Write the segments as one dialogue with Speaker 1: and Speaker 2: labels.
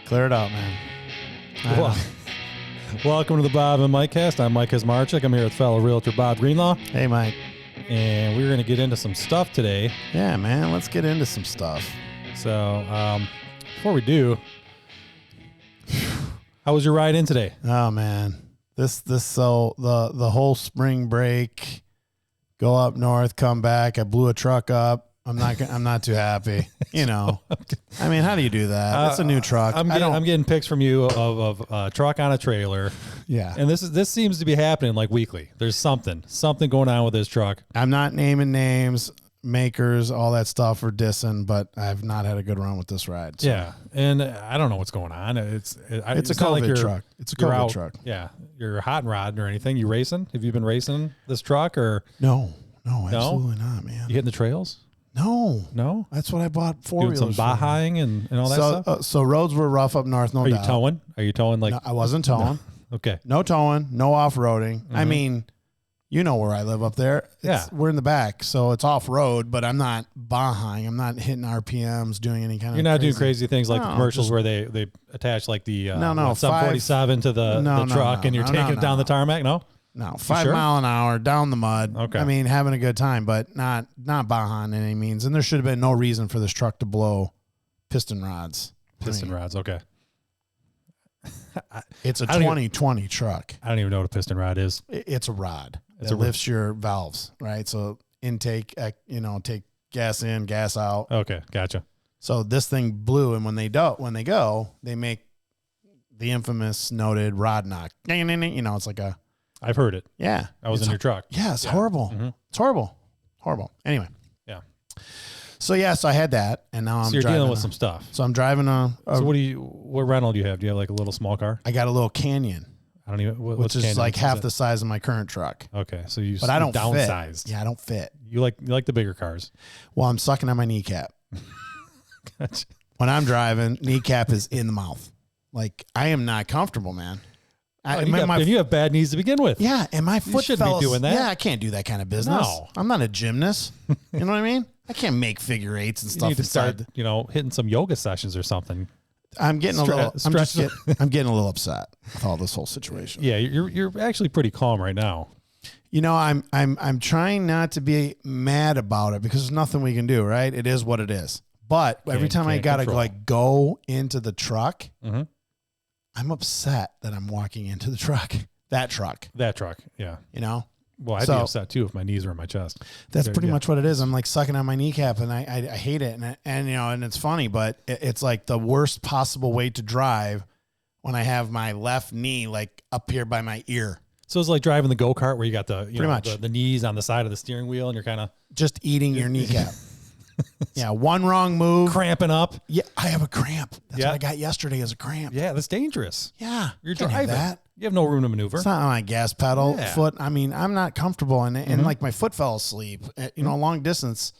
Speaker 1: Clear it out, man.
Speaker 2: Welcome to the Bob and Mike cast. I'm Mike Kazmarczyk. I'm here with fellow realtor Bob Greenlaw.
Speaker 1: Hey, Mike.
Speaker 2: And we're going to get into some stuff today.
Speaker 1: Yeah, man. Let's get into some stuff.
Speaker 2: So, before we do, how was your ride in today?
Speaker 1: Oh, man. So the whole spring break, go up north, come back. I blew a truck up. I'm not too happy. You know, I mean, how do you do that? It's a new truck.
Speaker 2: I'm getting pics from you of a truck on a trailer.
Speaker 1: Yeah.
Speaker 2: And this seems to be happening like weekly. There's something going on with this truck.
Speaker 1: I'm not naming names, makers, all that stuff for dissing, but I've not had a good run with this ride. So.
Speaker 2: Yeah. And I don't know what's going on. It's a COVID
Speaker 1: truck. It's a COVID truck.
Speaker 2: Yeah. You're hot and rodding or anything. You racing? Have you been this truck or?
Speaker 1: No, absolutely not, man.
Speaker 2: You hitting the trails?
Speaker 1: No. That's what I bought four-wheelers
Speaker 2: doing some Bahaing and all that stuff?
Speaker 1: So roads were rough up north, no doubt.
Speaker 2: Are you towing?
Speaker 1: No, I wasn't towing.
Speaker 2: No. Okay.
Speaker 1: No towing, no off-roading. Mm-hmm. I mean, you know where I live up there. We're in the back, so it's off-road, but I'm not Bahaing. I'm not hitting RPMs, doing any kind of
Speaker 2: You're not doing crazy things like commercials where they attach like the 747 to the truck and you're taking it down the tarmac? No,
Speaker 1: 5 mile an hour down the mud.
Speaker 2: Okay.
Speaker 1: I mean, having a good time, but not Baja in any means. And there should have been no reason for this truck to blow piston rods.
Speaker 2: Rods, okay.
Speaker 1: It's a 2020 truck.
Speaker 2: I don't even know what a piston rod is.
Speaker 1: It's a rod that lifts your valves, right? So intake, take gas in, gas out.
Speaker 2: Okay, gotcha.
Speaker 1: So this thing blew, and when they go, they make the infamous noted rod knock. It's like a.
Speaker 2: I've heard it.
Speaker 1: Yeah.
Speaker 2: I was in your truck.
Speaker 1: Yeah, it's horrible. Mm-hmm. It's horrible. Anyway.
Speaker 2: Yeah.
Speaker 1: So I had that, and now
Speaker 2: you're dealing with some stuff.
Speaker 1: So I'm driving
Speaker 2: So what rental do you have? Do you have like a little small car?
Speaker 1: I got a little Canyon.
Speaker 2: I don't even,
Speaker 1: which is like half the size of my current truck.
Speaker 2: Okay. So
Speaker 1: but I don't
Speaker 2: downsized.
Speaker 1: Fit. Yeah, I don't fit.
Speaker 2: You like the bigger cars.
Speaker 1: Well, I'm sucking on my kneecap.
Speaker 2: Gotcha.
Speaker 1: When I'm driving, kneecap is in the mouth. Like, I am not comfortable, man.
Speaker 2: You have bad knees to begin with.
Speaker 1: Yeah, and my foot
Speaker 2: shouldn't be doing that.
Speaker 1: Yeah, I can't do that kind of business.
Speaker 2: No.
Speaker 1: I'm not a gymnast. You know what I mean? I can't make figure eights and stuff.
Speaker 2: You need to start, hitting some yoga sessions or something.
Speaker 1: I'm getting a little upset with all this whole situation.
Speaker 2: Yeah, you're actually pretty calm right now.
Speaker 1: I'm trying not to be mad about it because there's nothing we can do, right? It is what it is. But every time I gotta go into the truck, mm-hmm. I'm upset that I'm walking into the truck. That truck, yeah.
Speaker 2: Well, I'd be upset too if my knees were in my chest.
Speaker 1: That's pretty much what it is. I'm like sucking on my kneecap, and I hate it. And it's funny, but it's like the worst possible way to drive when I have my left knee like up here by my ear.
Speaker 2: So it's like driving the go-kart where you got the knees on the side of the steering wheel, and you're kind of
Speaker 1: just eating your kneecap. Yeah, one wrong move.
Speaker 2: Cramping up.
Speaker 1: Yeah, I have a cramp. That's what I got yesterday as a cramp.
Speaker 2: Yeah, that's dangerous.
Speaker 1: Yeah.
Speaker 2: You're driving. You have no room to maneuver.
Speaker 1: It's not on my gas pedal foot. I mean, I'm not comfortable. And like my foot fell asleep, long distance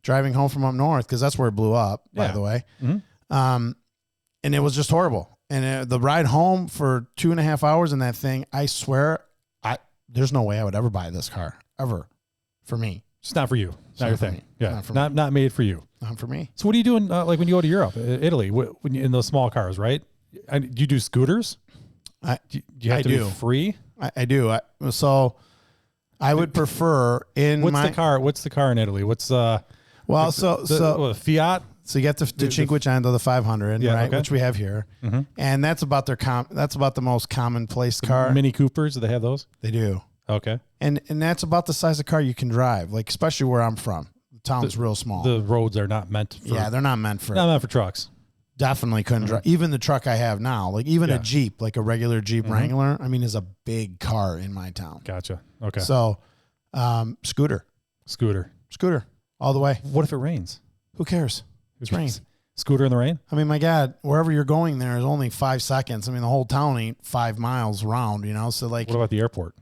Speaker 1: driving home from up north because that's where it blew up, by the way. Mm-hmm. And it was just horrible. And the ride home for 2.5 hours in that thing, I swear, there's no way I would ever buy this car, ever, for me.
Speaker 2: It's not for you. Not your thing. Yeah. Not made for you.
Speaker 1: Not for me.
Speaker 2: So what are you doing like when you go to Europe, Italy, when in those small cars, right? Do you do scooters? Do you have to be free?
Speaker 1: I do. So I would prefer
Speaker 2: What's the car in Italy? What's Fiat?
Speaker 1: So you get the Cinquecento, the 500, right?
Speaker 2: Okay.
Speaker 1: Which we have here. Mm-hmm. And that's about the most commonplace car.
Speaker 2: Mini Coopers, do they have those?
Speaker 1: They do.
Speaker 2: Okay.
Speaker 1: And that's about the size of car you can drive, like especially where I'm from. The town's real small.
Speaker 2: The roads are not meant for.
Speaker 1: Yeah, they're not meant for.
Speaker 2: Not meant for trucks.
Speaker 1: Definitely couldn't drive. Even the truck I have now, like even a Jeep, like a regular Jeep Wrangler, I mean, is a big car in my town.
Speaker 2: Gotcha. Okay.
Speaker 1: So, scooter all the way.
Speaker 2: What if it rains?
Speaker 1: Who cares? It's rain.
Speaker 2: Scooter in the rain?
Speaker 1: I mean, my God, wherever you're going there is only 5 seconds. I mean, the whole town ain't 5 miles around, So like,
Speaker 2: what about the airport?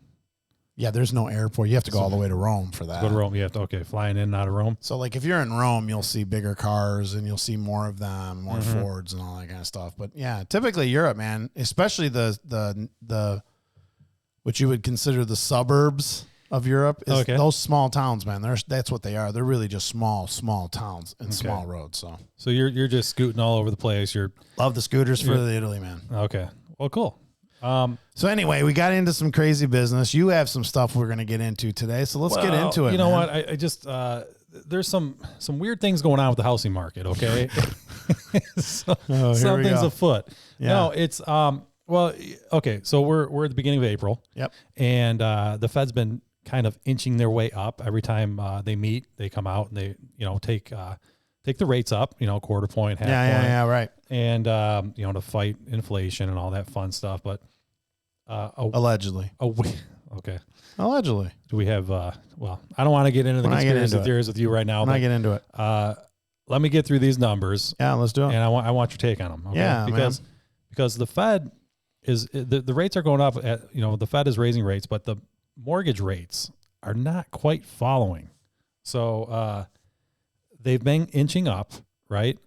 Speaker 1: Yeah, there's no airport. You have to go all the way to Rome for that.
Speaker 2: Go to Rome. You have to, flying in and out of Rome.
Speaker 1: So like if you're in Rome, you'll see bigger cars and you'll see more of them, more Fords and all that kind of stuff. But yeah, typically Europe, man, especially the what you would consider the suburbs of Europe is those small towns, man. That's what they are. They're really just small towns and small roads.
Speaker 2: So you're just scooting all over the place.
Speaker 1: Love the scooters for the Italy, man.
Speaker 2: Okay. Well, cool.
Speaker 1: So anyway, we got into some crazy business. You have some stuff we're going to get into today. So let's get into it.
Speaker 2: You know what? I just, there's some weird things going on with the housing market. Okay. Something's afoot. Yeah. No, it's, well, okay. So we're at the beginning of April.
Speaker 1: Yep.
Speaker 2: And, the Fed's been kind of inching their way up every time, they meet, they come out and they, take the rates up, quarter point, half point.
Speaker 1: Yeah, right.
Speaker 2: And, to fight inflation and all that fun stuff. But,
Speaker 1: allegedly.
Speaker 2: Okay.
Speaker 1: Allegedly.
Speaker 2: Do we have, well, I don't want to get into the conspiracy theories with you right now.
Speaker 1: When I get into it.
Speaker 2: Let me get through these numbers.
Speaker 1: Yeah, let's do it.
Speaker 2: And I want your take on them. Okay?
Speaker 1: Yeah,
Speaker 2: because the Fed is, the rates are going up at, the Fed is raising rates, but the mortgage rates are not quite following. So, they've been inching up, right?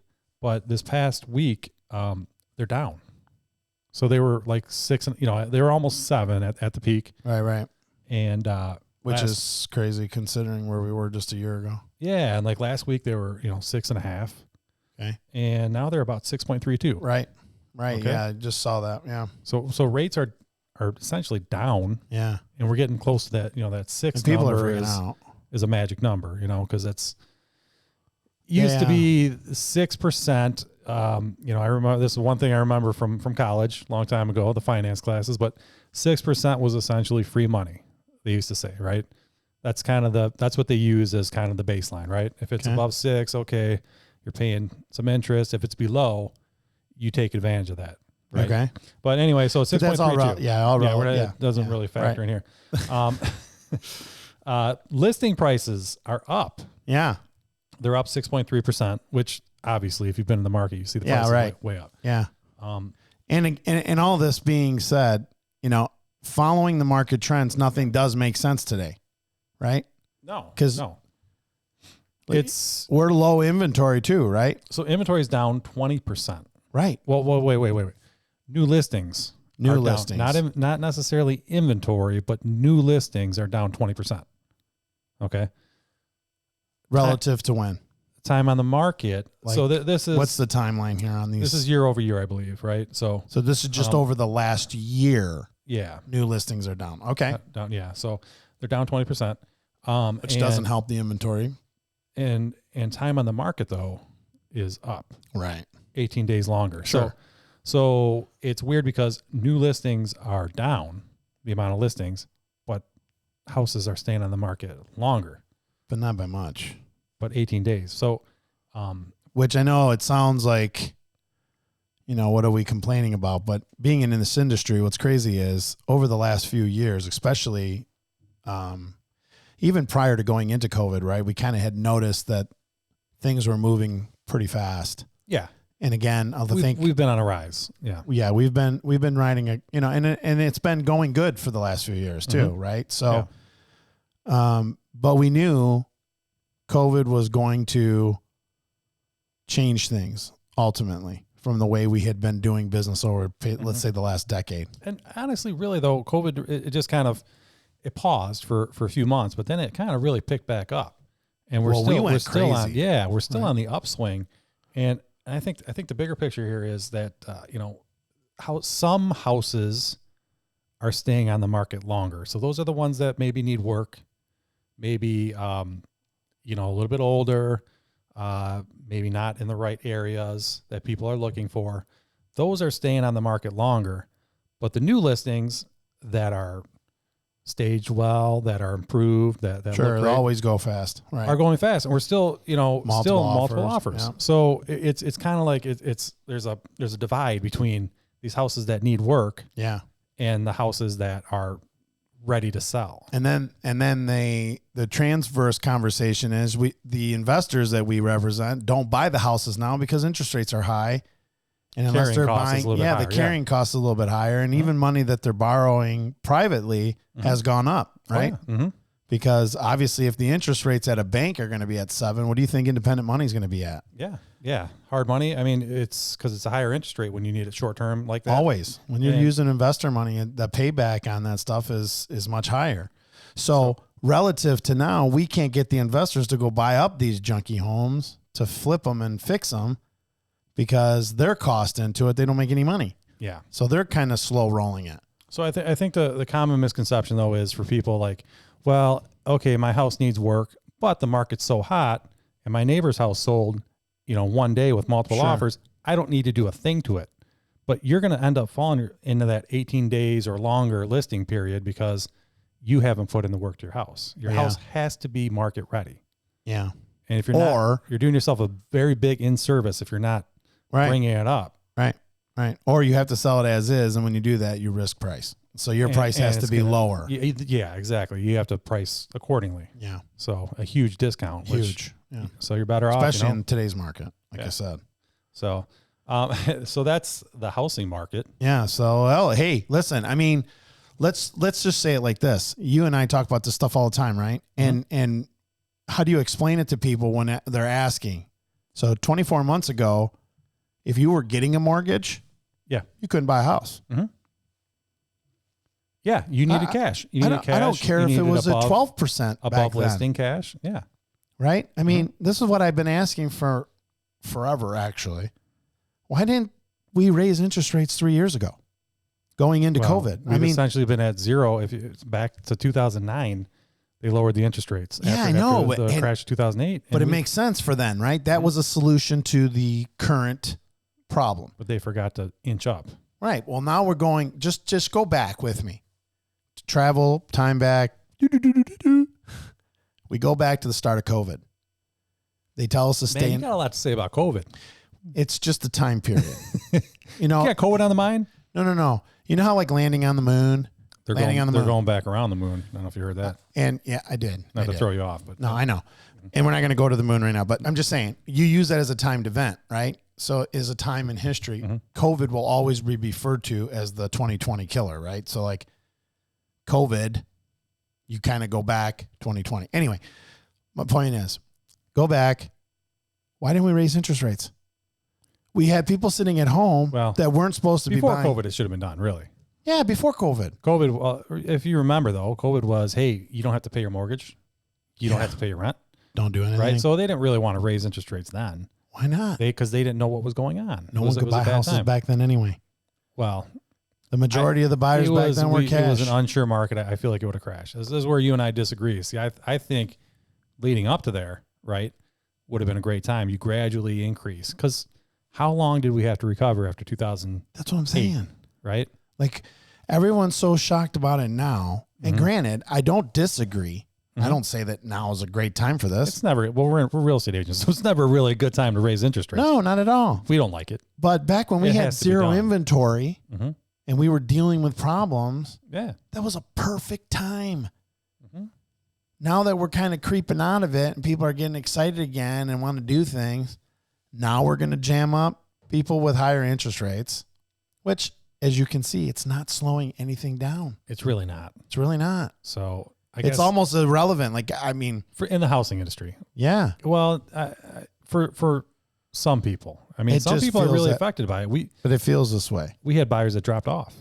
Speaker 2: But this past week, they're down. So they were like 6, they were almost 7 at the peak.
Speaker 1: Right.
Speaker 2: And
Speaker 1: which is crazy considering where we were just a year ago.
Speaker 2: Yeah, and like last week they were 6.5.
Speaker 1: Okay.
Speaker 2: And now they're about 6.32.
Speaker 1: Right. Okay. Yeah, I just saw that. Yeah.
Speaker 2: So rates are essentially down.
Speaker 1: Yeah.
Speaker 2: And we're getting close to that. That 6
Speaker 1: and people
Speaker 2: number
Speaker 1: are freaking out.
Speaker 2: Is a magic number. Because it's used to be 6%. I remember this is one thing I remember from college a long time ago, the finance classes, but 6% was essentially free money. They used to say, right? That's that's what they use as kind of the baseline, right? If it's above 6, okay, you're paying some interest. If it's below, you take advantage of that. Right?
Speaker 1: Okay.
Speaker 2: But anyway, so 6.32.
Speaker 1: It
Speaker 2: doesn't really factor in here. Listing prices are up.
Speaker 1: Yeah.
Speaker 2: They're up 6.3%, which obviously, if you've been in the market, you see the price way up.
Speaker 1: Yeah. And all this being said, following the market trends, nothing does make sense today, right?
Speaker 2: No.
Speaker 1: Because we're low inventory too, right?
Speaker 2: So inventory is down 20%.
Speaker 1: Right.
Speaker 2: Well, wait. New listings. Down. Not necessarily inventory, but new listings are down 20%. Okay.
Speaker 1: Relative to when?
Speaker 2: Time on the market. So this is,
Speaker 1: what's the timeline here on these?
Speaker 2: This is year over year, I believe, right? So
Speaker 1: this is just over the last year.
Speaker 2: Yeah.
Speaker 1: New listings are down. Okay.
Speaker 2: Down. Yeah. So they're down 20%.
Speaker 1: Which doesn't help the inventory.
Speaker 2: And time on the market though is up.
Speaker 1: Right.
Speaker 2: 18 days longer.
Speaker 1: Sure.
Speaker 2: So it's weird because new listings are down, the amount of listings, but houses are staying on the market longer.
Speaker 1: But not by much.
Speaker 2: But 18 days. So,
Speaker 1: which I know it sounds like, what are we complaining about? But being in this industry, what's crazy is over the last few years, especially, even prior to going into COVID, right? We kind of had noticed that things were moving pretty fast.
Speaker 2: Yeah.
Speaker 1: And again,
Speaker 2: we've been on a rise. Yeah.
Speaker 1: Yeah. We've been riding and it's been going good for the last few years too. Mm-hmm. Right. So, but we knew COVID was going to change things ultimately from the way we had been doing business over, let's say, the last decade.
Speaker 2: And honestly, really though, COVID, it just kind of, it paused for a few months, but then it kind of really picked back up, and we're still on the upswing. And I think the bigger picture here is that, how some houses are staying on the market longer. So those are the ones that maybe need work, maybe, a little bit older, maybe not in the right areas that people are looking for. Those are staying on the market longer. But the new listings that are staged well, that are improved, that look great,
Speaker 1: they always go fast, right?
Speaker 2: Are going fast, and we're still, multiple offers.
Speaker 1: Yeah.
Speaker 2: So it's kind of like there's a divide between these houses that need work, and the houses that are ready to sell.
Speaker 1: And then the transverse conversation is the investors that we represent don't buy the houses now because interest rates are high. And unless they're buying, the carrying cost is a little bit higher, and even money that they're borrowing privately has gone up, right?
Speaker 2: Oh, yeah. Mm-hmm.
Speaker 1: Because obviously, if the interest rates at a bank are going to be at 7, what do you think independent money is going to be at?
Speaker 2: Yeah, hard money. I mean, it's because it's a higher interest rate when you need it short term like that.
Speaker 1: Always, when you're using investor money, the payback on that stuff is much higher. So relative to now, we can't get the investors to go buy up these junky homes to flip them and fix them because their cost into it, they don't make any money.
Speaker 2: Yeah.
Speaker 1: So they're kind of slow rolling it.
Speaker 2: So I think the common misconception though is for people like, well, okay, my house needs work, but the market's so hot and my neighbor's house sold, one day with multiple offers. I don't need to do a thing to it. But you're going to end up falling into that 18 days or longer listing period because you haven't put in the work to your house. Your house has to be market ready.
Speaker 1: Yeah.
Speaker 2: And if you're not, you're doing yourself a very big in-service if you're not bringing it up.
Speaker 1: Right. Or you have to sell it as is. And when you do that, you risk price. So your price has to be lower.
Speaker 2: Yeah, exactly. You have to price accordingly.
Speaker 1: Yeah.
Speaker 2: So a huge discount.
Speaker 1: Huge. Yeah.
Speaker 2: So you're better off.
Speaker 1: Especially in today's market, like I said.
Speaker 2: So, so that's the housing market.
Speaker 1: Yeah. So, hey, listen, I mean, let's just say it like this. You and I talk about this stuff all the time, right? And how do you explain it to people when they're asking? So 24 months ago, if you were getting a mortgage, you couldn't buy a house.
Speaker 2: Mm-hmm. Yeah, you needed cash.
Speaker 1: I don't care if it was a 12%
Speaker 2: above listing cash. Yeah.
Speaker 1: Right? I mean, this is what I've been asking for forever, actually. Why didn't we raise interest rates 3 years ago going into COVID?
Speaker 2: We've essentially been at zero. If it's back to 2009, they lowered the interest rates.
Speaker 1: After
Speaker 2: the crash of 2008.
Speaker 1: But it makes sense for then, right? That was a solution to the current problem.
Speaker 2: But they forgot to inch up.
Speaker 1: Right. Well, now we're going, just go back with me. Travel, time back. We go back to the start of COVID. They tell us to stay.
Speaker 2: You got a lot to say about COVID.
Speaker 1: It's just a time period.
Speaker 2: You got COVID on the mind?
Speaker 1: No. You know how like landing on the moon?
Speaker 2: They're going back around the moon. I don't know if you heard that.
Speaker 1: And yeah, I did.
Speaker 2: Not to throw you off, but
Speaker 1: no, I know. And we're not going to go to the moon right now, but I'm just saying you use that as a timed event, right? So it is a time in history. COVID will always be referred to as the 2020 killer, right? So like COVID, you kind of go back 2020. Anyway, my point is go back. Why didn't we raise interest rates? We had people sitting at home that weren't supposed to be buying.
Speaker 2: Before COVID, it should have been done, really.
Speaker 1: Yeah, before COVID.
Speaker 2: If you remember, though, COVID was, hey, you don't have to pay your mortgage. You don't have to pay your rent.
Speaker 1: Don't do anything.
Speaker 2: Right? So they didn't really want to raise interest rates then.
Speaker 1: Why not?
Speaker 2: Because they didn't know what was going on.
Speaker 1: No one could buy houses back then anyway.
Speaker 2: Well,
Speaker 1: the majority of the buyers back then were cash.
Speaker 2: It was an unsure market. I feel like it would have crashed. This is where you and I disagree. See, I think leading up to there, right, would have been a great time. You gradually increase. Because how long did we have to recover after 2000?
Speaker 1: That's what I'm saying.
Speaker 2: Right?
Speaker 1: Like, everyone's so shocked about it now. And granted, I don't disagree. I don't say that now is a great time for this.
Speaker 2: It's never. Well, we're real estate agents, so it's never really a good time to raise interest rates.
Speaker 1: No, not at all.
Speaker 2: We don't like it.
Speaker 1: But back when we had zero inventory and we were dealing with problems, that was a perfect time. Now that we're kind of creeping out of it and people are getting excited again and want to do things, now we're going to jam up people with higher interest rates, which, as you can see, it's not slowing anything down.
Speaker 2: It's really not.
Speaker 1: It's really not.
Speaker 2: So I guess
Speaker 1: it's almost irrelevant. Like, I mean,
Speaker 2: in the housing industry.
Speaker 1: Yeah.
Speaker 2: Well, for some people, I mean, some people are really affected by it.
Speaker 1: But it feels this way.
Speaker 2: We had buyers that dropped off.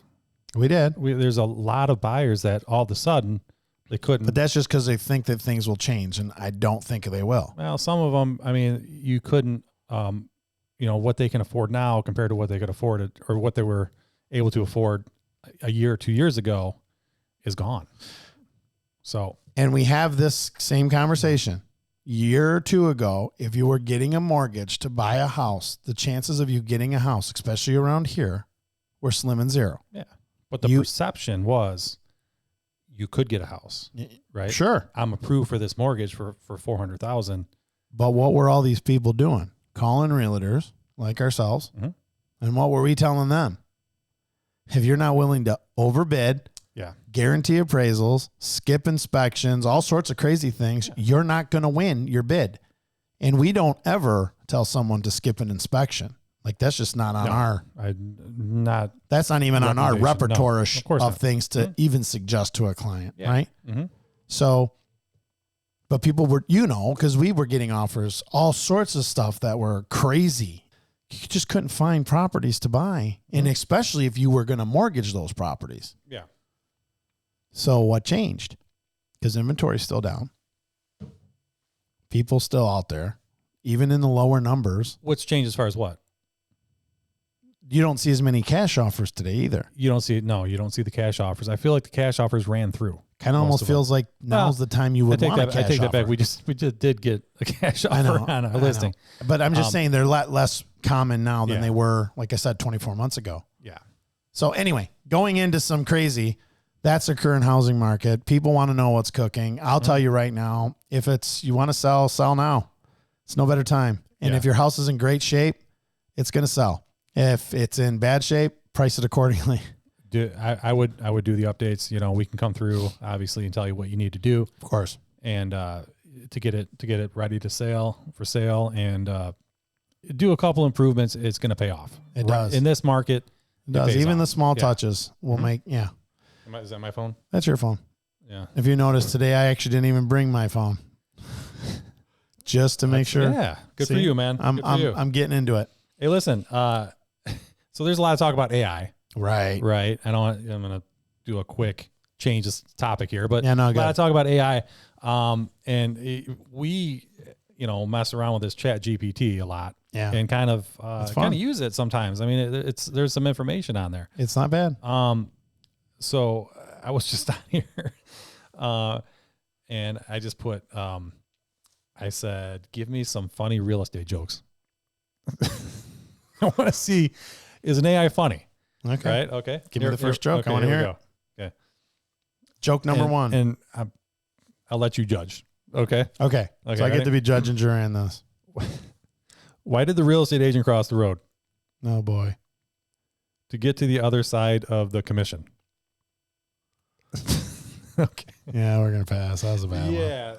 Speaker 1: We did.
Speaker 2: There's a lot of buyers that all of a sudden they couldn't.
Speaker 1: But that's just because they think that things will change, and I don't think they will.
Speaker 2: Well, some of them, I mean, you couldn't, what they can afford now compared to what they could afford or what they were able to afford a year or 2 years ago is gone. So,
Speaker 1: and we have this same conversation. Year or two ago, if you were getting a mortgage to buy a house, the chances of you getting a house, especially around here, were slim and zero.
Speaker 2: Yeah. But the perception was you could get a house, right?
Speaker 1: Sure.
Speaker 2: I'm approved for this mortgage for $400,000.
Speaker 1: But what were all these people doing? Calling realtors like ourselves. And what were we telling them? If you're not willing to overbid, guarantee appraisals, skip inspections, all sorts of crazy things, you're not going to win your bid. And we don't ever tell someone to skip an inspection. Like, that's just not on that's not even on our repertoire of things to even suggest to a client, right? So, but people were, because we were getting offers, all sorts of stuff that were crazy. You just couldn't find properties to buy. And especially if you were going to mortgage those properties.
Speaker 2: Yeah.
Speaker 1: So what changed? because inventory is still down. People still out there, even in the lower numbers.
Speaker 2: What's changed as far as what?
Speaker 1: You don't see as many cash offers today either.
Speaker 2: You don't see the cash offers. I feel like the cash offers ran through.
Speaker 1: Kind of almost feels like now's the time you would want a cash offer.
Speaker 2: I take that back. We just did get a cash offer on a listing.
Speaker 1: But I'm just saying they're a lot less common now than they were, like I said, 24 months ago.
Speaker 2: Yeah.
Speaker 1: So anyway, going into some crazy, that's the current housing market. People want to know what's cooking. I'll tell you right now, if you want to sell now. It's no better time. And if your house is in great shape, it's going to sell. If it's in bad shape, price it accordingly.
Speaker 2: I would do the updates. We can come through obviously and tell you what you need to do,
Speaker 1: of course,
Speaker 2: and to get it ready for sale, and do a couple improvements. It's going to pay off.
Speaker 1: It does
Speaker 2: in this market.
Speaker 1: It does. Even the small touches will make. Yeah.
Speaker 2: Is that my phone?
Speaker 1: That's your phone.
Speaker 2: Yeah.
Speaker 1: If you notice today, I actually didn't even bring my phone, just to make sure.
Speaker 2: Yeah. Good for you, man.
Speaker 1: I'm getting into it.
Speaker 2: Hey, listen. So there's a lot of talk about AI.
Speaker 1: Right.
Speaker 2: I'm going to do a quick change this topic here, but
Speaker 1: a lot
Speaker 2: of talk about AI. We mess around with this ChatGPT a lot.
Speaker 1: Yeah.
Speaker 2: And kind of use it sometimes. I mean, there's some information on there.
Speaker 1: It's not bad.
Speaker 2: So I was just on here, and I just put, I said, give me some funny real estate jokes. I want to see, is an AI funny?
Speaker 1: Okay.
Speaker 2: Right. Okay.
Speaker 1: Give me the first joke.
Speaker 2: Okay,
Speaker 1: I want to hear it.
Speaker 2: Okay.
Speaker 1: Joke number one.
Speaker 2: And I'll let you judge. Okay.
Speaker 1: Okay. So I get to be judge and jury on this.
Speaker 2: Why did the real estate agent cross the road?
Speaker 1: Oh boy.
Speaker 2: To get to the other side of the commission. Okay.
Speaker 1: Yeah, we're gonna pass. That was a bad one.
Speaker 2: Yeah.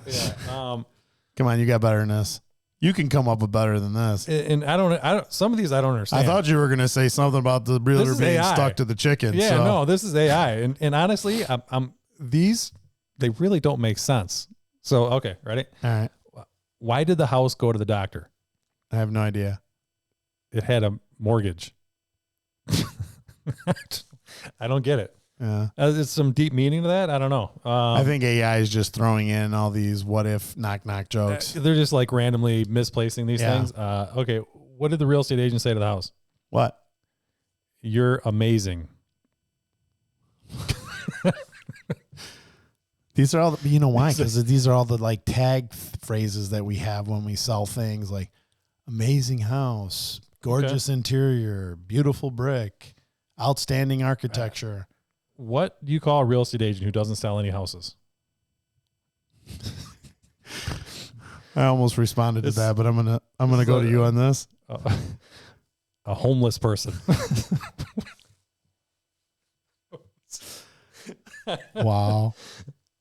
Speaker 1: Come on, you got better than this. You can come up with better than this.
Speaker 2: And I don't. Some of these I don't understand.
Speaker 1: I thought you were gonna say something about the realtor being stuck to the chicken.
Speaker 2: Yeah, no, this is AI. And honestly, these they really don't make sense. So okay, ready?
Speaker 1: All right.
Speaker 2: Why did the house go to the doctor?
Speaker 1: I have no idea.
Speaker 2: It had a mortgage. I don't get it.
Speaker 1: Yeah.
Speaker 2: Is some deep meaning to that? I don't know.
Speaker 1: I think AI is just throwing in all these what if knock jokes.
Speaker 2: They're just like randomly misplacing these things. Okay. What did the real estate agent say to the house?
Speaker 1: What?
Speaker 2: You're amazing.
Speaker 1: These are all, you know why? Because these are all the like tag phrases that we have when we sell things like amazing house, gorgeous interior, beautiful brick, outstanding architecture.
Speaker 2: What do you call a real estate agent who doesn't sell any houses?
Speaker 1: I almost responded to that, but I'm gonna go to you on this.
Speaker 2: A homeless person.
Speaker 1: Wow.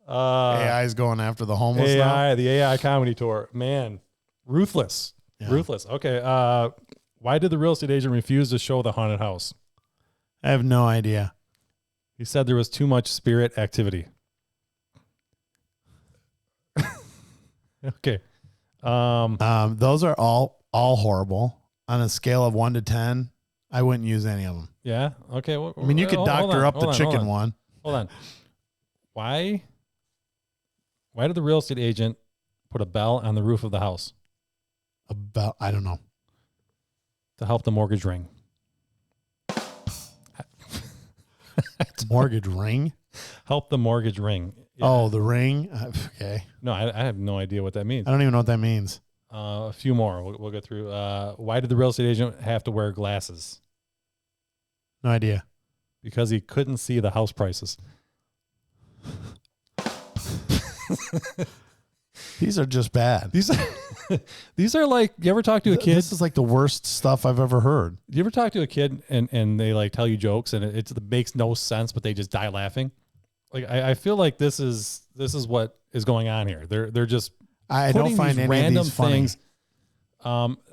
Speaker 1: AI is going after the homeless now?
Speaker 2: The AI comedy tour. Man, ruthless. Yeah. Ruthless. Okay. Why did the real estate agent refuse to show the haunted house?
Speaker 1: I have no idea.
Speaker 2: He said there was too much spirit activity. Okay.
Speaker 1: Those are all horrible. On a scale of 1 to 10, I wouldn't use any of them.
Speaker 2: Yeah. Okay.
Speaker 1: I mean, you could doctor up the chicken one.
Speaker 2: Hold on. Why did the real estate agent put a bell on the roof of the house?
Speaker 1: A bell? I don't know.
Speaker 2: To help the mortgage ring.
Speaker 1: Mortgage ring?
Speaker 2: Help the mortgage ring.
Speaker 1: Yeah. Oh, the ring? Okay.
Speaker 2: No, I have no idea what that means.
Speaker 1: I don't even know what that means.
Speaker 2: A few more. We'll go through. Why did the real estate agent have to wear glasses?
Speaker 1: No idea.
Speaker 2: Because he couldn't see the house prices.
Speaker 1: These are just bad.
Speaker 2: These are like, you ever talk to a kid?
Speaker 1: This is like the worst stuff I've ever heard.
Speaker 2: You ever talk to a kid and they like tell you jokes and it makes no sense, but they just die laughing? Like I feel like this is what is going on here. They're just
Speaker 1: I don't find any random of these funny.
Speaker 2: Things.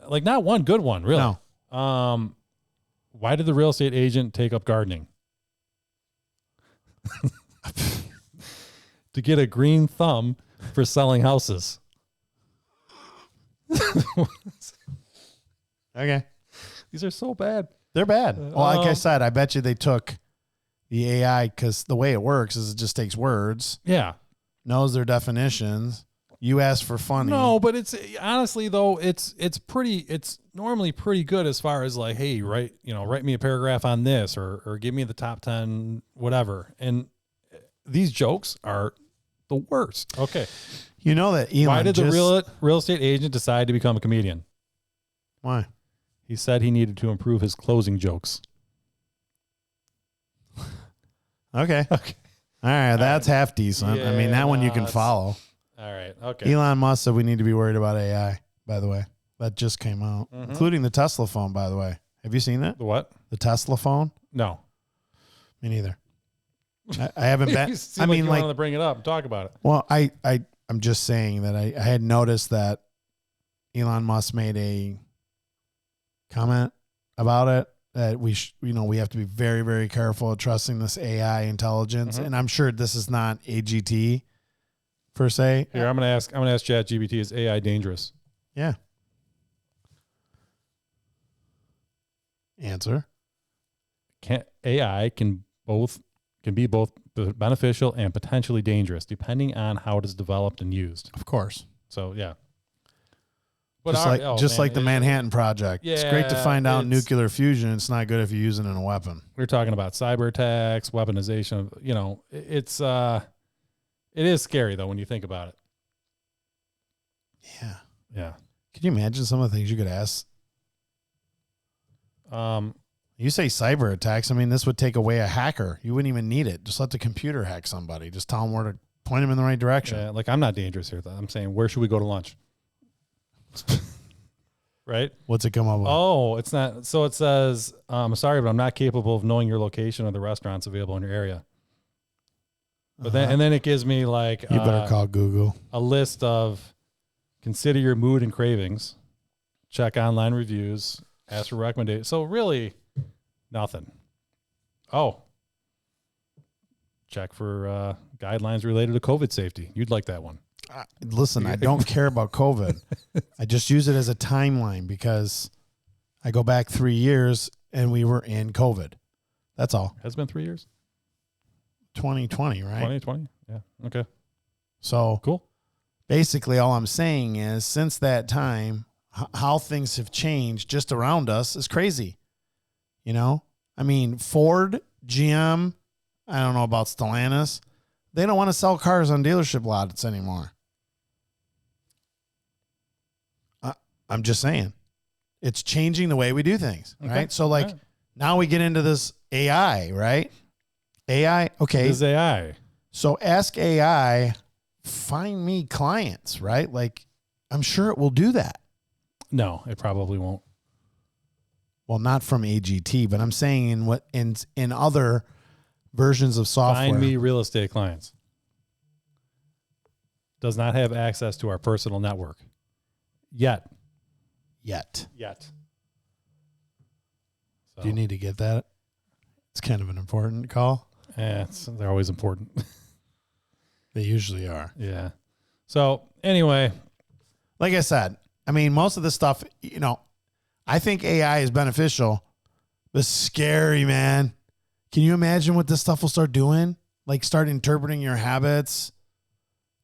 Speaker 2: Like not one good one, really.
Speaker 1: No.
Speaker 2: Why did the real estate agent take up gardening? To get a green thumb for selling houses.
Speaker 1: Okay.
Speaker 2: These are so bad.
Speaker 1: They're bad. Well, like I said, I bet you they took the AI because the way it works is it just takes words.
Speaker 2: Yeah.
Speaker 1: knows their definitions. You ask for funny.
Speaker 2: No, but it's honestly though, it's normally pretty good as far as like, hey, write me a paragraph on this or give me the top 10, whatever. And these jokes are the worst. Okay.
Speaker 1: You know that Elon.
Speaker 2: Why did the real estate agent decide to become a comedian?
Speaker 1: Why?
Speaker 2: He said he needed to improve his closing jokes.
Speaker 1: Okay. All right. That's half decent. Yeah, I mean, that one you can follow.
Speaker 2: All right. Okay.
Speaker 1: Elon Musk said we need to be worried about AI, by the way. That just came out, including the Tesla phone, by the way. Have you seen that?
Speaker 2: The what?
Speaker 1: The Tesla phone?
Speaker 2: No.
Speaker 1: Me neither. I haven't been.
Speaker 2: I mean, like, wanted to bring it up and talk about it.
Speaker 1: Well, I'm just saying that I had noticed that Elon Musk made a comment about it that we have to be very, very careful of trusting this AI intelligence. And I'm sure this is not AGT per se.
Speaker 2: Here, I'm gonna ask ChatGPT, is AI dangerous?
Speaker 1: Yeah. Answer.
Speaker 2: AI can be both beneficial and potentially dangerous, depending on how it is developed and used.
Speaker 1: Of course.
Speaker 2: So yeah.
Speaker 1: But just like the Manhattan Project. Yeah, it's great to find out nuclear fusion. It's not good if you use it in a weapon.
Speaker 2: We're talking about cyber attacks, weaponization. It is scary though when you think about it.
Speaker 1: Yeah.
Speaker 2: Yeah.
Speaker 1: Can you imagine some of the things you could ask? You say cyber attacks. I mean, this would take away a hacker. You wouldn't even need it. Just let the computer hack somebody. Just tell them where to point them in the right direction.
Speaker 2: Yeah, like I'm not dangerous here. I'm saying, where should we go to lunch? Right?
Speaker 1: What's it come up with?
Speaker 2: Oh, it's not. So it says, I'm sorry, but I'm not capable of knowing your location or the restaurants available in your area. But then it gives me like,
Speaker 1: you better call Google.
Speaker 2: A list of consider your mood and cravings, check online reviews, ask for recommendations. So really nothing. Oh, check for guidelines related to COVID safety. You'd like that one.
Speaker 1: Listen, I don't care about COVID. I just use it as a timeline because I go back 3 years and we were in COVID. That's all.
Speaker 2: Has it been 3 years?
Speaker 1: 2020, right?
Speaker 2: 2020. Yeah. Okay.
Speaker 1: So
Speaker 2: cool.
Speaker 1: Basically, all I'm saying is since that time, how things have changed just around us is crazy. You know, I mean, Ford, GM, I don't know about Stellantis. They don't want to sell cars on dealership lots anymore. I'm just saying it's changing the way we do things. Okay. Right. So like now we get into this AI, right? AI. Okay.
Speaker 2: This is AI.
Speaker 1: So ask AI, find me clients, right? Like I'm sure it will do that.
Speaker 2: No, it probably won't.
Speaker 1: Well, not from AGT, but I'm saying in other versions of software.
Speaker 2: Find me real estate clients. Does not have access to our personal network. Yet. So.
Speaker 1: Do you need to get that? It's kind of an important call.
Speaker 2: Yeah, they're always important.
Speaker 1: They usually are.
Speaker 2: Yeah. So anyway.
Speaker 1: Like I said, I mean, most of this stuff, you know, I think AI is beneficial, but it's scary, man. Can you imagine what this stuff will start doing? Like start interpreting your habits,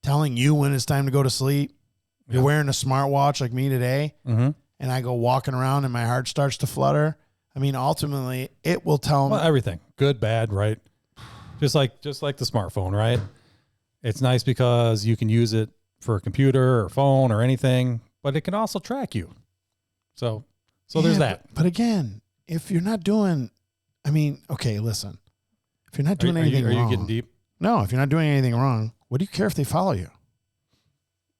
Speaker 1: telling you when it's time to go to sleep. You're wearing a smartwatch like me today, and I go walking around and my heart starts to flutter. I mean, ultimately, it will tell me
Speaker 2: everything, good, bad, right? Just like the smartphone, right? It's nice because you can use it for a computer or phone or anything, but it can also track you. So there's that.
Speaker 1: But again, if you're not doing, I mean, okay, listen. If you're not doing anything wrong.
Speaker 2: Are you getting deep?
Speaker 1: No, if you're not doing anything wrong, what do you care if they follow you?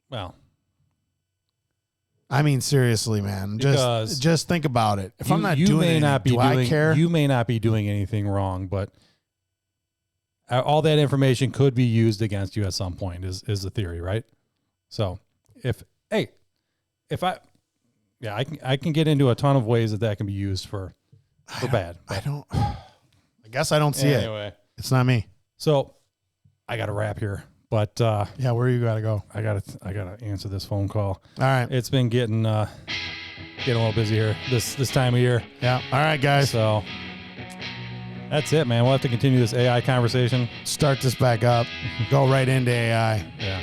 Speaker 2: Well,
Speaker 1: I mean, seriously, man. Just think about it. If I'm not doing anything, I care?
Speaker 2: You may not be doing anything wrong, but all that information could be used against you at some point is the theory, right? So I can get into a ton of ways that can be used for bad.
Speaker 1: I guess I don't see it. Anyway. It's not me.
Speaker 2: So I got to wrap here. But
Speaker 1: yeah, where you gotta go?
Speaker 2: I gotta answer this phone call.
Speaker 1: All right,
Speaker 2: it's been getting a little busy here this time of year.
Speaker 1: Yeah. All right, guys.
Speaker 2: So That's it, man. We'll have to continue this AI conversation.
Speaker 1: Start this back up. Go right into AI.
Speaker 2: Yeah.